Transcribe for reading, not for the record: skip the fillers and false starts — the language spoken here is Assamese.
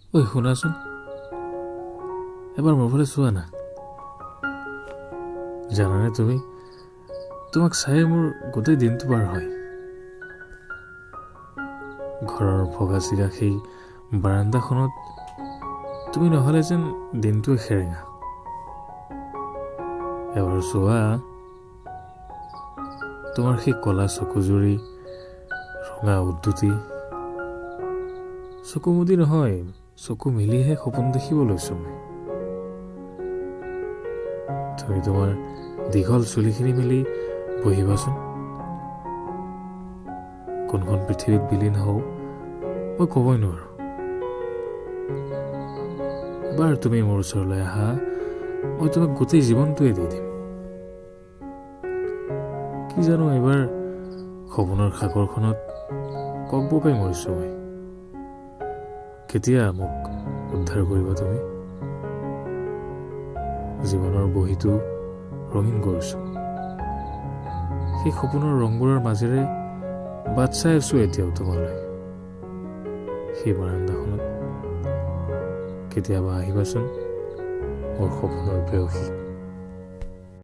ঐ শুনাচোন, এবাৰ মোৰ ফালে চোৱা না। জানানে তুমি, তোমাক চাই মোৰ গোটেই দিনটো পাৰ হয়। ঘৰৰ ভগা চিগা সেই বাৰান্দাখনত তুমি নহ'লে যেন দিনটোৱে সেৰেঙা। এবাৰ চোৱা, তোমাৰ সেই কলা চকুজুৰি, ৰঙা উদ্যুতি, চকু মুদি নহয়, চকু মিলিহে সপোন দেখিব লৈছো মই। তুমি তোমাৰ দীঘল চুলিখিনি মেলি বহিবাচোন। কোনখন পৃথিৱীত বিলীন হওঁ মই ক'বই নোৱাৰো। এবাৰ তুমি মোৰ ওচৰলৈ আহা, মই তোমাক গোটেই জীৱনটোৱে দি দিম। কি জানো, এইবাৰ সপোনৰ সাগৰখনত ককবকাই মৰিছো মই। কেতিয়া মোক উদ্ধাৰ কৰিবা তুমি? জীৱনৰ বহীটো ৰঙীন কৰিছো। সেই সপোনৰ ৰংবোৰৰ মাজেৰে বাট চাই আছো এতিয়াও তোমালৈ। সেই বাৰান্দাখনত কেতিয়াবা আহিবাচোন, মোৰ সপোনৰ প্ৰেয়সী।